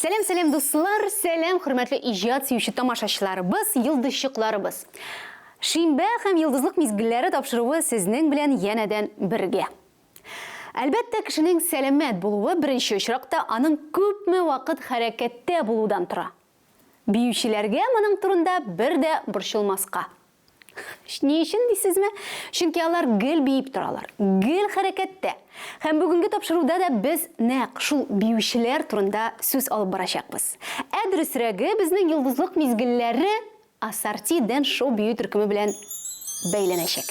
Сәлем дуслар, сәлем хөрмәтле иҗат сөюче тамашачыларыбыз, йолдызчыкларыбыз. Шимбә һәм йолдызлык мизгелләре тапшыруы сезнең белән янәдән бергә. Әлбәттә, кешенең сәламәт булуы беренче очракта аның күпме вакыт хәрәкәттә булудан тора. Биючеләргә моның турында бер дә борчылмаска. Ни өчен дисезме? Чөнки алар гел биеп торалар, гел хәрәкәттә. Һәм бүгенге тапшыруда да без нәкъ шул биючеләр турында сүз алып барачакбыз. Ә дөресрәге, безнең йолдызлык мизгелләре Ассорти Дэн Шоу бию төркеме белән бәйләнәчәк.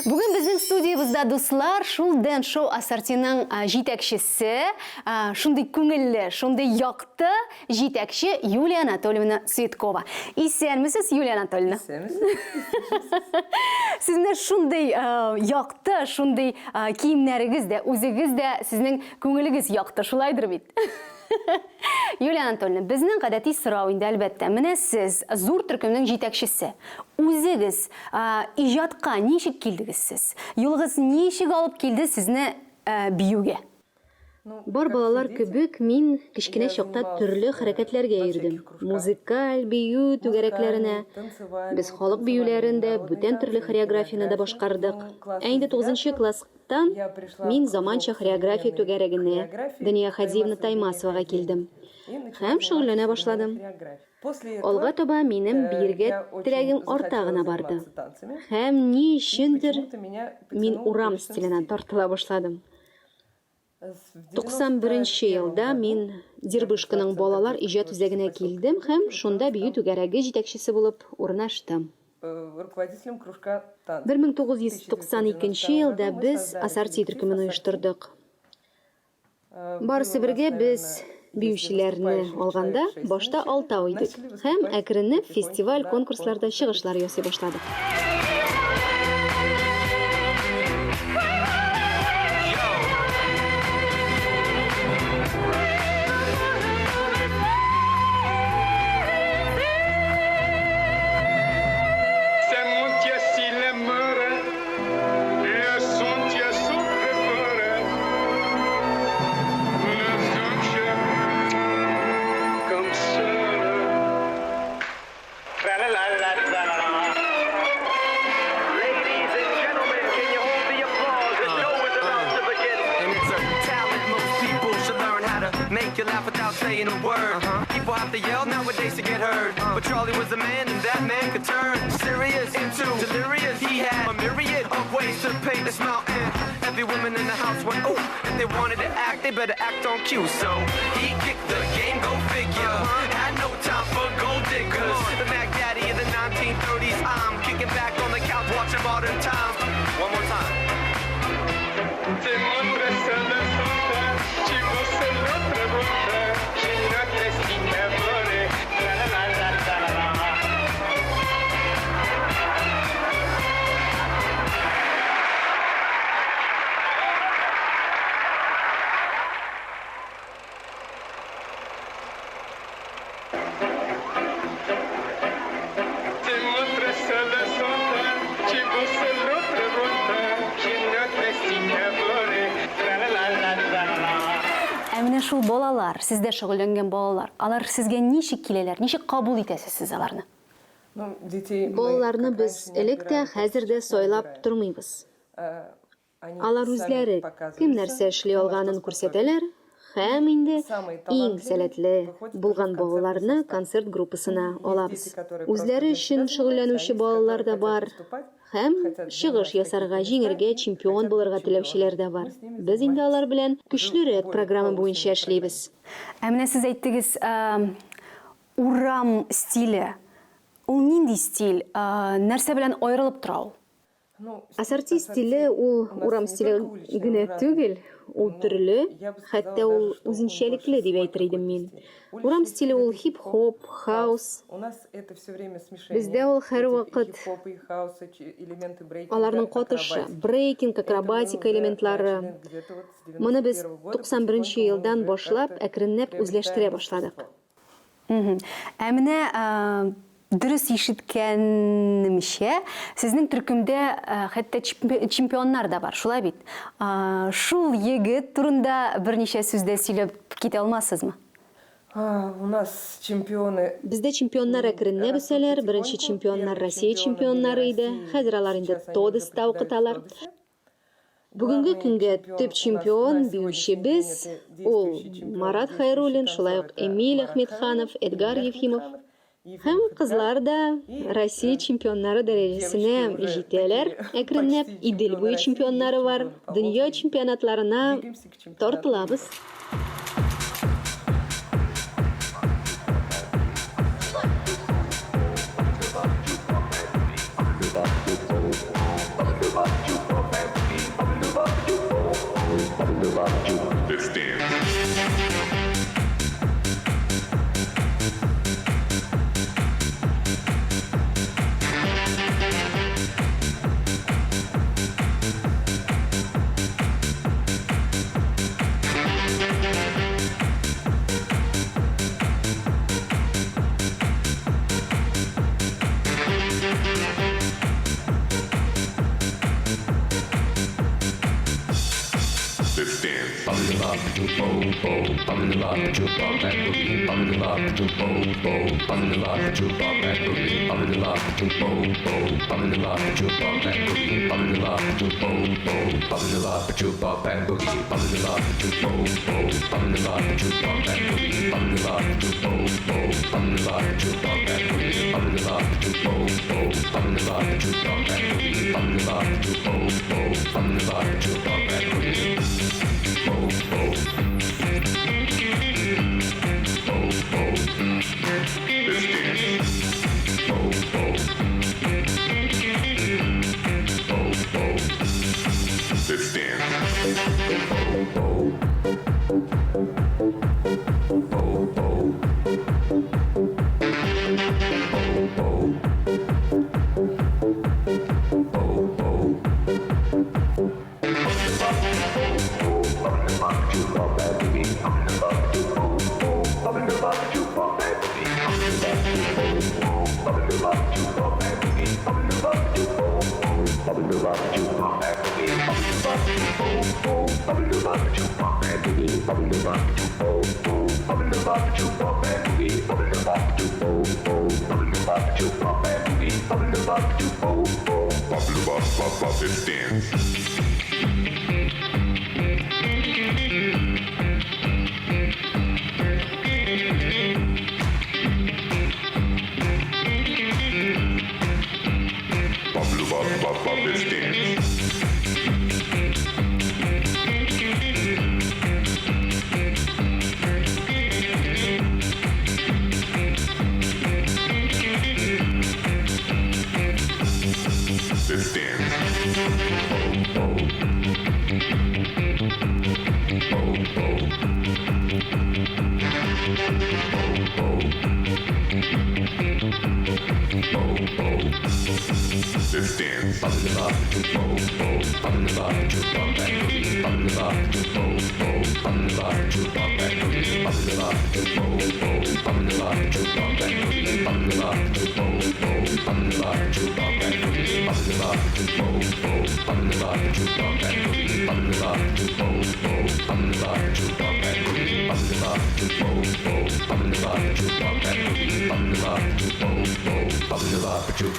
Бүген безнең студиябызда дуслар шул Дэн Шоу Ассортиның җитәкчесе, шундый күңелле, шундый якты җитәкче Юлия Анатольевна Цветкова. Исәнмесез, Юлия Анатольевна? Исәнмесез. Сез менә шундый якты, шундый киемнәрегез дә, үзегез дә сезнең күңелегез якты, шулайдыр бит? Юлия Анатольевна, безнең гадәти сорау инде әлбәттә. Менә сез зур төркемнең җитәкчесе. Үзегез иҗатка ничек килдегез сез? Юлыгыз ничек алып килде сезне биюгә? Бар балалар кебек мин кичкенә чакта төрле хәрәкәтләргә йөрдем. Музыкаль бию түгәрәкләренә, без халык биюләрендә бүтән төрле хореографияны да башкардык. Ә инде 9нчы класстан мин заманча хореография түгәрәгенә, Дания Хадиевна Таймасовага килдем. Һәм шөгыльләнә башладым. Алга таба минем биергә теләгем арта гына барды. Һәм ни өчендер мин урам стиленә тартыла башладым. 91 елда мин Дербышканың балалар иҗат үзәгенә килдем һәм шунда бию түгәрәге җитәкчесе булып урнаштым. 1992 елда без Ассорти төркемен оештырдык. Барысы бергә без биючеләрне алганда башта 6 идек һәм әкренләп фестиваль, конкурсларда чыгышлар ясый башладык. Make you laugh without saying a word. People have to yell nowadays to get heard. But Charlie was a man, and that man could turn serious into delirious. He had a myriad of ways to paint this mountain. Every woman in the house went, ooh. If they wanted to act, they better act on cue. So he kicked the game, go figure. Had no time for gold diggers. The Mac Daddy of the 1930s. I'm kicking back on the couch watching Modern Times. One more time. Менә шул балалар, сездә шөгыльләнгән балалар, алар сезгә ничек киләләр, ничек кабул итәсез сез аларны? Балаларны без элек тә, хәзер дә сайлап тормыйбыз. Алар үзләре кем нәрсә эшли алганын күрсәтәләр һәм инде иң сәләтле булган балаларны концерт группасына алабыз. Үзләре өчен шөгыльләнүче балалар да бар. Һәм чыгыш ясарга, җиңәргә, чемпион булырга теләүчеләр дә бар. Без инде алар белән көчлерәк программа буенча эшлибез. Ә менә сез әйттегез, урам стиле. Ул нинди стиль? Нәрсә белән аерылып тора ул? Ассорти стиле ул урам стиле генә түгел, ул төрле, хәтта ул үзенчәлекле дип әйтер идем мин. Урам стиле ул хип-хоп, хаус. Бездә ул һәр вакыт аларның катышы, брейкинг, акробатика элементлары. Моны без 91 елдан башлап әкренләп үзләштерә башладык. Ә менә Дөрес ишеткәнемчә, сезнең төркемдә хәтта чемпионнар да бар, шулай бит. Шул егет турында берничә сүздә сөйләп китә алмассызмы? У нас чемпионы. Бездә чемпионнар әкренләп үсәләр, беренче чемпионнар Россия чемпионнары иде, хәзер алар инде Тодыста укыталар. Бүгенге көнгә төп чемпион биючебез, ул Марат Хайруллин, шулай ук Эмиль Әхмәтханов, Эдгар Ефимов. Һәм кызлар да Россия чемпионнары дәрәҗәсенә җитәләр. Әкренләп Идел буе чемпионнары бар. Дөнья чемпионатларына тартылабыз.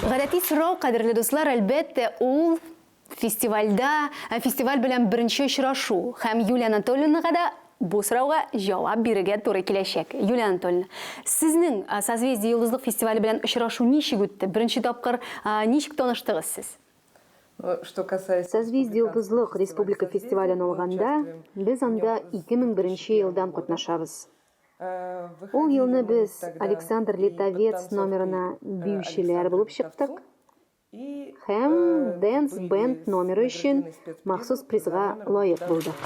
Гадәти сорау, кадерле дуслар, әлбәттә, ул фестиваль белән беренче очрашу. Һәм Юлия Анатольевнага да бу сорауга җавап бирергә туры киләчәк. Юлия Анатольевна, сезнең Созвездие йолдызлык фестивале белән очрашу ничек үтте? Беренче тапкыр ничек таныштыгыз сез? Что касается Созвездие йолдызлык республика фестивален алганда, без анда 2001 елдан катнашабыз. Ул елны без Александр Литовец номерына биючеләр булып чыктык. Һәм Dance Band номеры өчен махсус призга лаек булдык.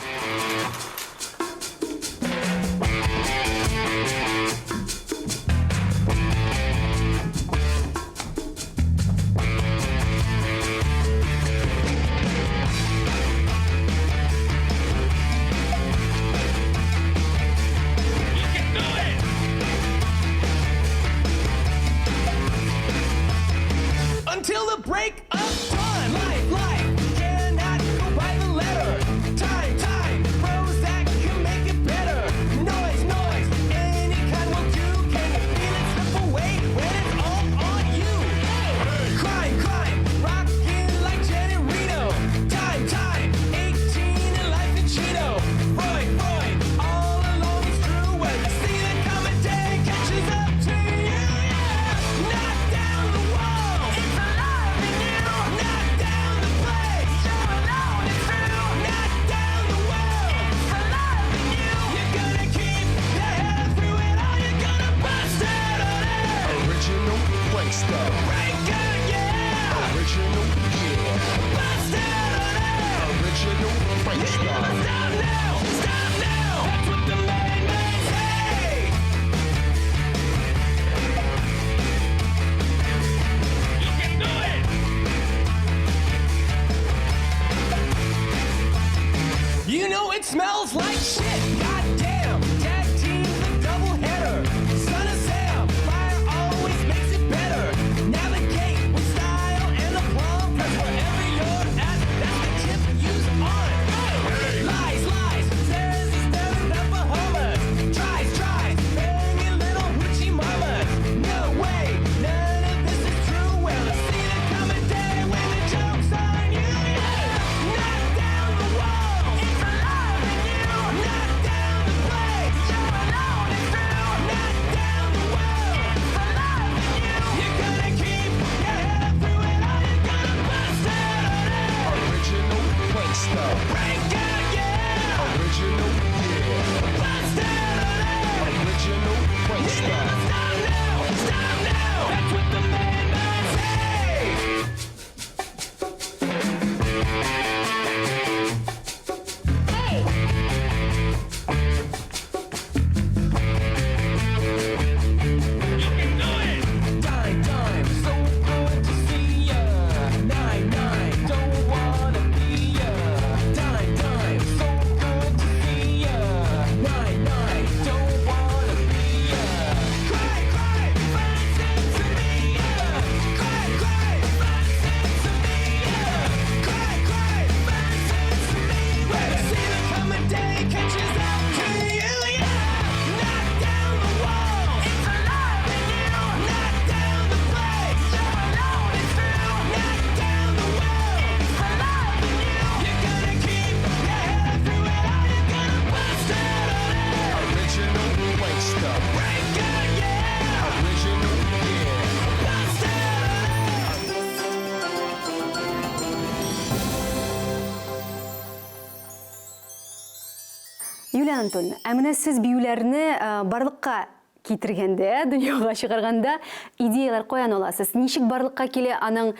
the break of time. Life cannot go by the letter. Time, Prozac can make it better. Noise, any kind will do. Can you feel it slip away when it's all on you? Crime, rockin' like Janet Reno. Time, 18 and life in Chino. Freud, all along it's true. Well, you see the coming day catches up to you. Knock down the wall, it's alive in you. Knock down the place, you're alone, it's true. Knock down the world, it's alive in you. You're gonna keep your head through it all. You're gonna bust out on it. Original Wanksta. Break it, yeah. Original, yeah. Bust out on it. Original Wanksta. Stop now. That's what the main man say. You can do it. You know it smells like shit. Goddamn. Tag team's a double header. Son of Sam, fire always makes it better. Navigate with style and aplomb. 'Cause wherever you're at, that's the tip use on. Lies. Says he's staring at Bahamas. Tries. Banging little hoochie mamas. No way, none of this is true. Well, I see the coming day when the joke's on you. Knock down the wall, it's alive in you. Knock down the place, you're alone, it's true. Knock down the world, it's alive in you. You're gonna keep your head through it all. You're gonna bust out on it. Original Wanksta. Break it, yeah. Original, yeah. Bust out on it. Original Wanksta. Stop now. That's what the main man say. You can do it. Time, so good to see ya. 9, don't wanna be ya. Time, so good to see ya. 9, don't wanna be ya. Cry, listen to me ya. Cry, listen to me ya. Cry, listen to me. When I see the coming day catches up to you, yeah. Knock down the wall, it's alive in you. Knock down the place, you're alone, it's true. Knock down the world, it's alive in you. You're gonna keep your head through it all. You're gonna bust out on it. Original Wanksta. Break it, yeah. Original, yeah. Bust out on it. Юлия Антон, әміне сіз биюләрні барлыққа кетіргенде, дүнияға шығарғанда идеялар қоян оласыз. Нешік барлыққа келе аның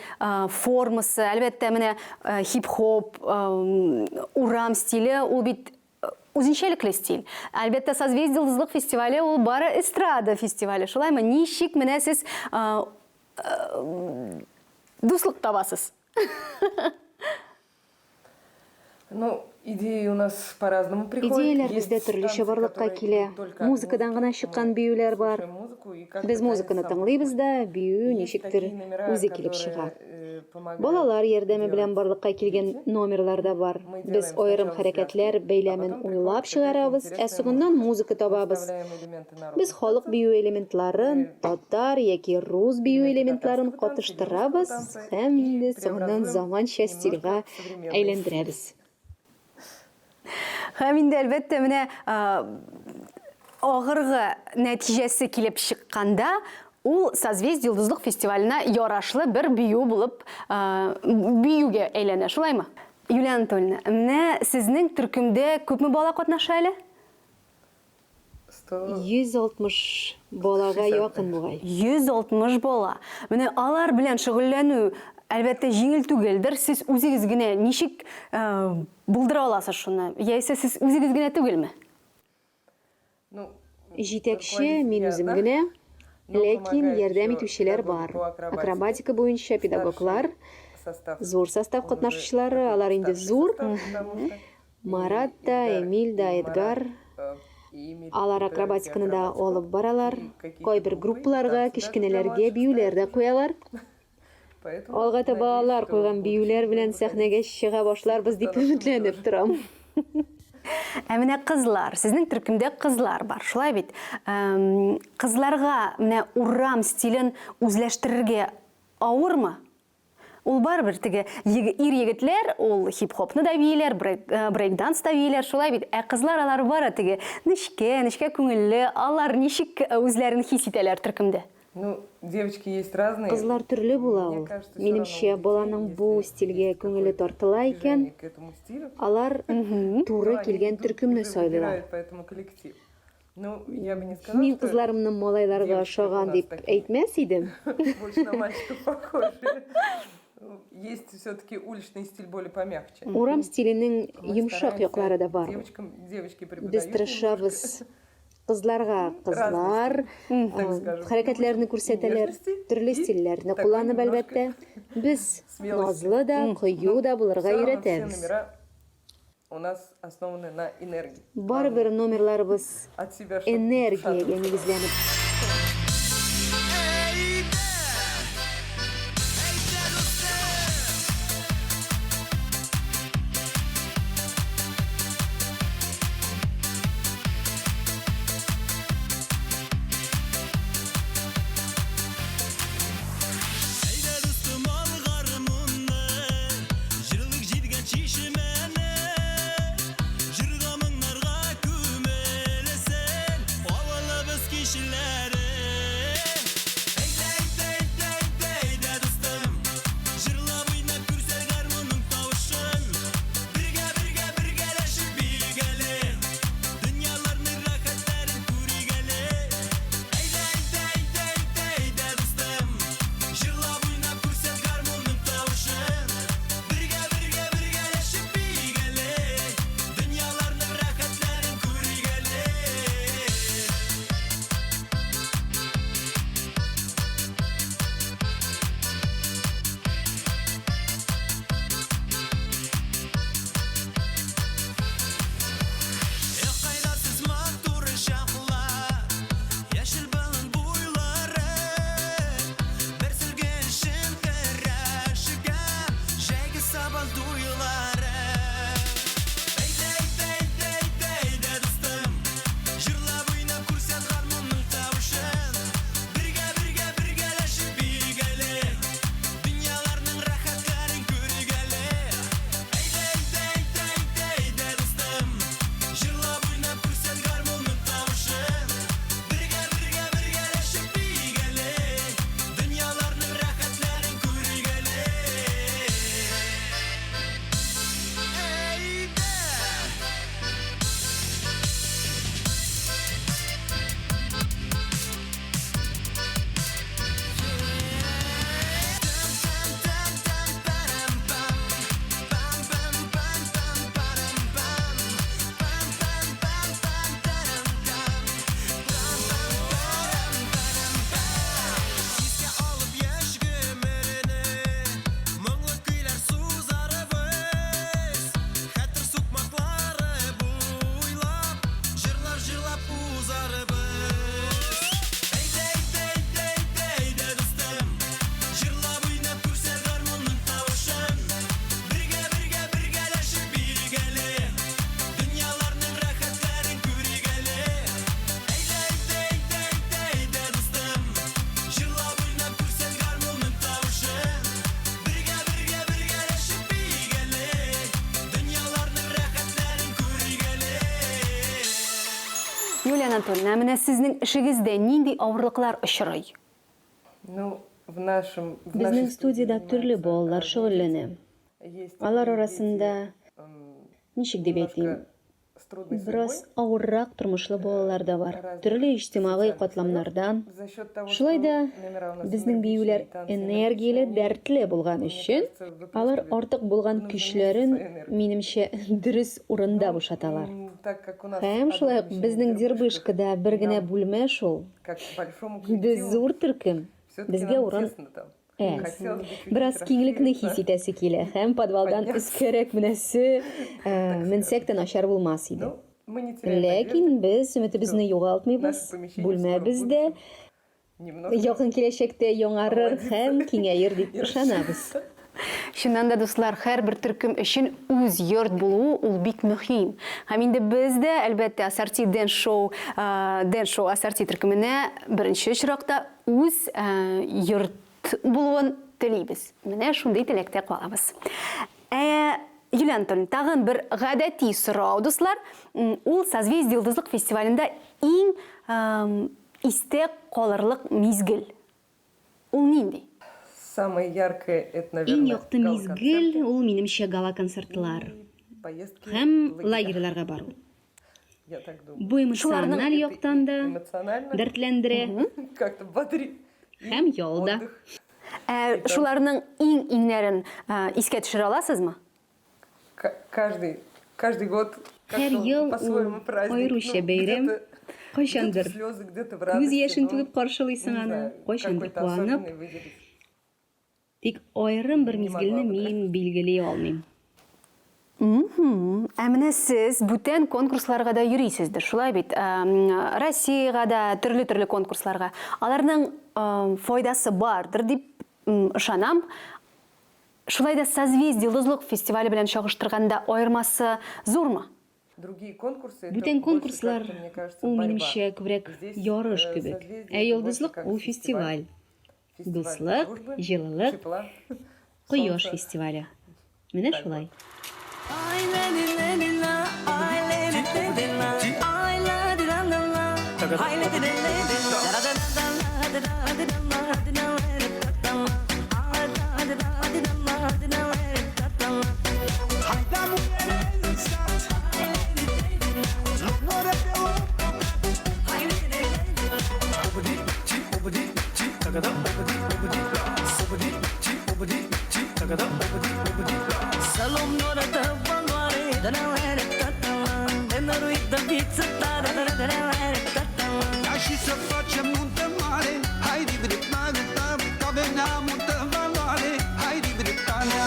формасы, әлбәтті әміне хип-хоп, урам стилі, ол бит үзенчәлекле стиль. Әлбәттә Созвездие йолдызлык фестивале ул бары эстрада фестивале. Шулаймы? Ничек менә сез дуслык табасыз? Ну, идеи у нас по-разному приходят. Идеялар Есть бездә төрлечә танцы, барлыкка которые килә. идут только Музыкадан от гына музыки, чыккан мы биюләр бар. слушаем музыку, и каждый Без танец музыканы сам тыңлыйбыз да, бию Есть ничектер такие номера, үзе килеп которые, чыга. помогают Балалар ярдәме белән делать барлыкка килгән номерлар да бар. Мы Без делаем аерым сначала хәрәкәтләр связку, бәйләмен а потом уйлап приходит чыгарабыз, какая-то соңыннан интересная музыка табабыз. Выставляем элементы народных Без халык танцев. бию элементларын, татар яки рус бию элементларын татарского танца, катыштырабыз русского танца һәм инде и соңыннан преобразуем заманча стильгә немножко в современный әйләндерәбез. Һәм инде әлбәттә менә агыргы нәтиҗәсе килеп чыкканда, ул Созвездие йолдызлык фестиваленә ярашлы бер бию булып биюгә әйләнә. Шулаймы? Юлия Анатольевна, менә сезнең төркемдә күпме бала катнаша әле? 160 балага якын бугай. 160 бала. Менә алар белән шөгыльләнү әлбәттә җиңел түгелдер. Сез үзегез генә ничек булдыра аласыз шуны? Яисә сез үзегез генә түгелме? Ну, Җитәкче мин үзем генә, ләкин ярдәм итүчеләр бар. Акробатика буенча педагоглар, зур состав катнашучылары, алар инде зур. Марат та, Эмиль да, Эдгар. Алар акробатиканы да алып баралар. Кайбер группаларга, кичкенәләргә биюләр дә куялар. Поэтому, Алга таба надеюсь, алар что койган в биюләр будущем белән мы сәхнәгә чыга башларбыз дип өметләнеп торам. Ә менә кызлар, сезнең төркемдә кызлар бар, шулай бит. Кызларга менә урам стилен үзләштерергә авырмы? Ул барбер теге ир егетләр, ул хип-хопны да бийләр, брейк-данс да бийләр, шулай бит. Ә кызлар алар бара теге нечкә күңелле, алар ничек үзләрен хис итәләр төркемдә? Ну, девочки есть разные. Кызлар төрле була ул. Минемчә, баланың бу стильгә күңеле тартыла икән, К этому стилю. алар туры килгән төркемне сайлыйлар. Выбирают поэтому коллектив. Ну, я бы не сказала, Мин что кызларымның малайларга ошаган дип әйтмәс идем. больше на мальчиков похожи. Есть все-таки уличный стиль более помягче. Урам стиленең Мы йомшак стараемся яклары да бар. Девочки преподают Без тырышабыз. Кызларга кызлар, скажем, хәрәкәтләрне күрсәтәләр, внешности төрле и стильләрне такой кулланып немножко әлбәттә. Без смелости. назлы да, кыю да булырга Все өйрәтәбез. номера у нас основаны на энергии. Барыбер номерларыбыз От себя что-то энергиягә нигезләнеп. Әйдә дустым алгар мұнны, жырлык җиткән чишмәне, җырга моңнарга күмелсен, авылыбыз кешеләре. Әйдә дустым, җырлап уйнап күрсәк гармунның тавышын, бергәләшеп бигәле, дөньяларның рәхәтләрен күргәле. Әйдә дустым, җырлап уйнап күрсәк гармунның тавышын, бергәләшеп бигәле, дөньяларның рәхәтләрен күргәле. Кайдасыз матур чаклар, яшел балын буйлары, бер сөлгәншен терәшкән, җәйге сабан туйлары. Әйдә дустым, җырлап уйнап күрсәк гармунның тавышын, бергәләшеп бигәле, дөньяларның рәхәтләрен күргәле. Әйдә дустым, җырлап уйнап күрсәк гармунның тавышын, бергәләшеп бигәле, дөньяларның рәхәтләрен күргәле. Искә алып яшь гомерне, моңлы көйләр сузарыбыз, хәтер сукмаклары буйлап, җырлап узарыбыз. Әйдә дустым, җырлап уйнап күрсәк гармунның тавышын, бергәләшеп бигәле, дөньяларның рәхәтләрен күргәле. Әйдә дустым, җырлап уйнап күрсәк гармунның тавышын, бергәләшеп бигәле, дөньяларның рәхәтләрен күргәле. Юлия Анатольевна, менә сезнең эшегездә нинди авырлыклар очрый? Ну, в нашей Безнең студияда төрле занимается балалар каждый шөгыльләнә. Есть Алар такие арасында, дети, ничек дип әйтим, немножко с трудной бераз судьбой. авыррак тормышлы балалар да бар. Төрле иҗтимагый катламнардан. За счет того, Шулай что да номера у нас безнең энергичные, биюләр танцы энергияле, энергичные, дәртле булган өчен, алар артык булган көчләрен, минемчә, дөрес урында бушаталар. Так как у нас Һәм шулай ук одно безнең помещение для Дербышкада бер генә нам, бүлмә шул. как большому Без коллективу, зур төркем. всё-таки Безгә нам урын тесно там. әз. Хотелось бы чуть-чуть Бераз киңлекне хис расшириться. итәсе килә. Һәм подвалдан Подняться. өскәрәк менәсе менсәк тә начар булмас иде. Ну, мы не теряем Ләкин надежды. без өметебезне югалтмыйбыз. Наше помещение Бүлмәбездә немножко. Якын киләчәктә яңарыр һәм киңәер дип ышанабыз. Шуннан да дуслар, һәрбер төркем өчен үз йорт булуы ул бик мөһим. Һәм инде без дә әлбәттә Ассорти Dance Show Ассорти төркеменә беренче очракта үз йорт булуын телибез. Менә шундый теләктә калабыз. Юлия Анатольевна, тагын бер гадәти сорау, дуслар. Ул Созвездие йолдызлык фестивалендә иң истә калырлык мизгел. Ул нинди? Самое яркое это, наверное, Иң якты мизгел гала-концерты ул минемчә гала-концертлар и поездки һәм в лагеря. лагерьларга бару. Я так думаю. Бу эмоциональ Это яктан да эмоционально дәртләндерә как-то бодрит. И һәм ялда. отдых. Шуларның иң-иңнәрен искә төшерә аласызмы? Каждый год Һәр как-то ел по-своему ул праздник. аеруча бәйрәм. Где-то Кайчандыр слезы, где-то в күз радости. яшен но, түгеп каршылыйсың не аны, знаю, кайчандыр какой-то куанып. особенный выделить. Тик аерым бер Не мизгелне могла бы, мин билгели алмыйм. Менә сез бүтән конкурсларга да йөрисездер, шулай бит? Россиягә да, төрле конкурсларга. Аларның файдасы бардыр дип ышанам. Шулай да Созвездие йолдызлык фестивале белән чагыштырганда аермасы зурмы? Другие конкурсы, это Бүтән больше конкурслар как-то, мне кажется, ул борьба. минемчә күбрәк Здесь, ярыш кебек. Созвездие это Йолдызлык больше ул как фестиваль. Фестиваль Дуслык, дружбы, җылылык, тепла, Кояш солнца. фестивале. Менә шулай. Dar și să facem nuntă mare, hai de Britania, că venea multă valoare, hai de Britania.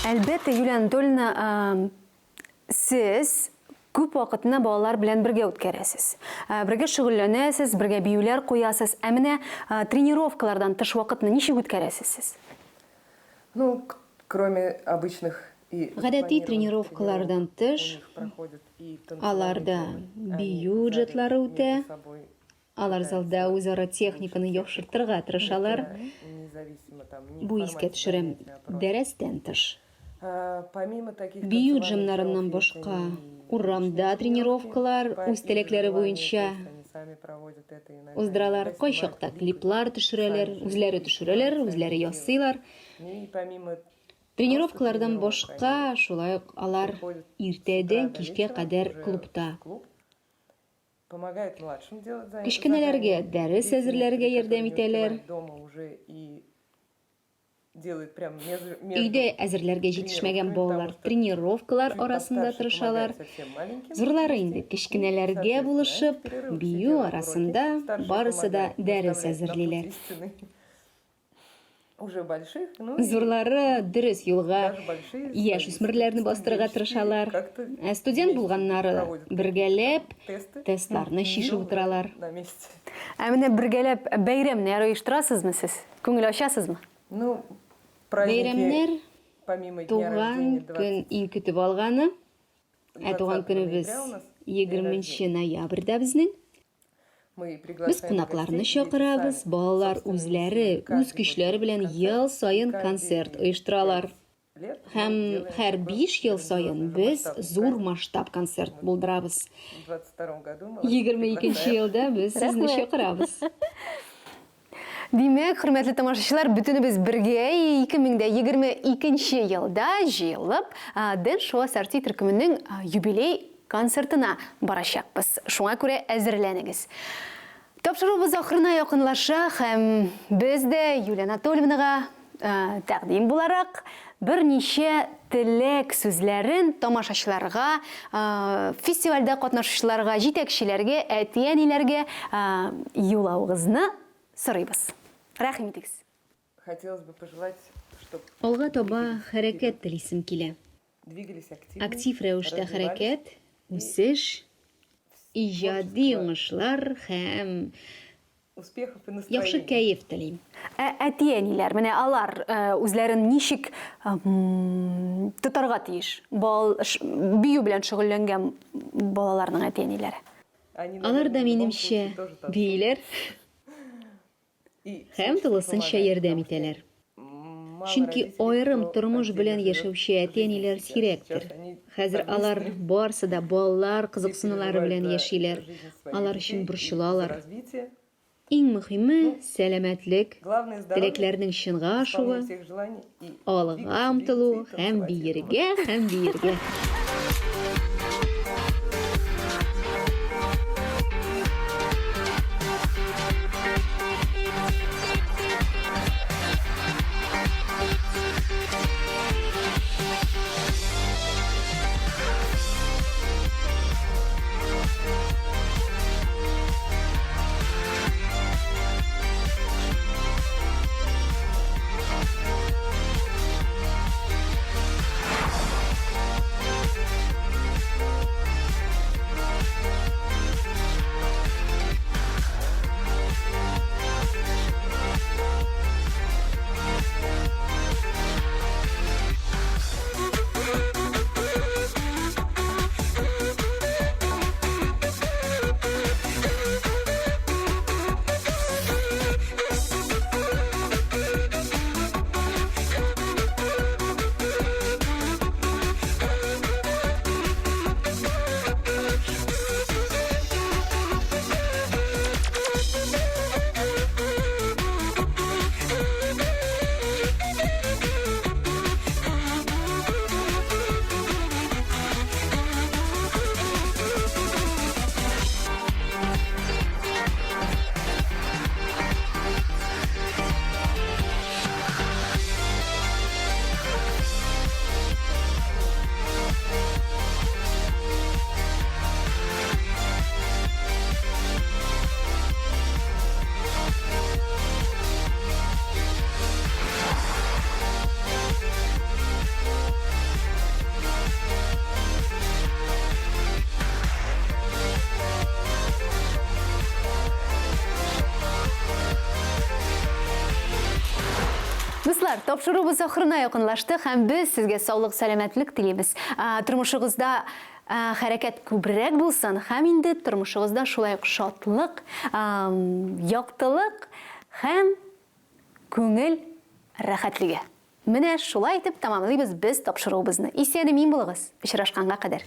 Әлбәттә, Юлия Анатольевна, сез күп вакытны балалар белән бергә үткәрәсез. Бергә шөгыльләнәсез, бергә биюләр куясыз. Ә менә тренировкалардан тыш вакытны ничек үткәрәсез сез? Ну, кроме обычных и Гадәти запланированных тренировкалардан тренировок, тыш, у них проходят и танцевальные аларда туры. бию Они джетлары сами үтә. между собой Алар залда үзара техниканы яхшыртырга тырышалар. независимо там, не Бу в искә формате төшерәм, занятия, а просто. дәрестән тыш. Помимо таких Бию танцевальных джимнарыннан шоу, есть башка они урамда личные тренировкалар тренировки, үз теләкләре по буенча желанию, то есть они сами проводят это иногда, уздыралар. иногда Кайчакта снимают клиплар клипы, төшерәләр, сами үзләре төшерәләр, сами үзләре делают. ясыйлар. И помимо Тренировкалардан просто башка тренировок, шулай ук алар они приходят с иртәдән утра до кичкә вечера кадәр уже клубта. в клуб, помогают младшим делать Кечкенәләргә задания. дәрес Дети әзерләргә некоторые, ярдәм которые не итәләр. успевают дома уже и делают прям между Өйдә әзерләргә җитешмәгән балалар тренировкалар чуть арасында постарше тырышалар. помогают совсем маленьким. Зурлары инде кечкенәләргә Соответственно, булышып, перерыв, все бию делают арасында уроки, старшие барысы да помогают дәрес наставлять на әзерлиләр. путь истины. Уже больших, ну и Зурлары дөрес юлга даже большие яшь үсмерләрне бастырырга тырышалар. как-то Студент булганнары проводят бергәләп тесты тестларны чишеп утыралар. на месте. Менә бергәләп бәйрәмне оештырасызмы сез? Күңел ачасызмы? Ну, праздники, Бәйрәмнәр помимо дня туган рождения, көн иң көтеп алганы. 20 Туган көнебез ноября у нас день 20 ноябрьдә безнең. мы Без приглашаем кунакларны гостей, чакырабыз, дети сами балалар собственными үзләре силами үз каждый көчләре год белән концерт. ел сайын Каждый концерт 5 оештыралар. лет Һәм мы делаем һәр такой 5 ел сайын грандиозный без масштабный зур праздник. масштаб концерт булдырабыз. В 22 году мы вас 22 приглашаем. елда без сезне Рәхмәт. чакырабыз. Димәк, хөрмәтле тамашачылар, бөтенебез бергә 2022 елда җыелып, Дэн Шоу Сарти төркеменең юбилей концертына барачакбыз. Шуңа күрә әзерләнегез. Тапшыруыбыз ахырына якынлаша һәм без дә Юлия Анатольевнага тәкъдим буларак берничә теләк сүзләрен тамашачыларга, фестивальдә катнашучыларга, җитәкчеләргә, әти-әниләргә юллауыгызны сорыйбыз. Рәхим итегез. Хотелось бы пожелать, чтобы Алга таба хәрәкәт телисем килә. двигались активно, Актив рәвештә развивались. хәрәкәт, үсеш, иҗади уңышлар һәм Успехов и яхшы настроения. кәеф телим. Әти-әниләр, менә алар үзләрен ничек тотарга тиеш? Бию белән шөгыльләнгән балаларның әти-әниләре. Они, Алар да наверное, в любом минемчә случае тоже танцуют. бийләр И һәм всячески тылысынча помогают, ярдәм потому что итәләр. мало Чөнки родителей, аерым кто тормыш отдельно белән живет яшәүче жизнью әти-әниләр сейчас. сирәктер. Сейчас они Хәзер алар совместные барсы да балалар кызыксынулары белән переживают за яшиләр. жизнь своих Алар детей өчен и за борчылалар. развитие. Иң мөһиме сәламәтлек, Главное здоровье, теләкләрнең чынга ашуы, исполнение всех желаний и алга двигаться, омтылу двигаться и һәм танцевать. биергә. Дуслар, тапшыруыбыз ахырына якынлашты һәм без сезгә саулык, сәламәтлек телибез. Тормышыгызда хәрәкәт күбрәк булсын һәм инде тормышыгызда шулай ук шатлык, яктылык һәм күңел рәхәтлеге. Менә шулай итеп тамамлыйбыз без тапшыруыбызны. Исән-имин булыгыз. Очрашканга кадәр.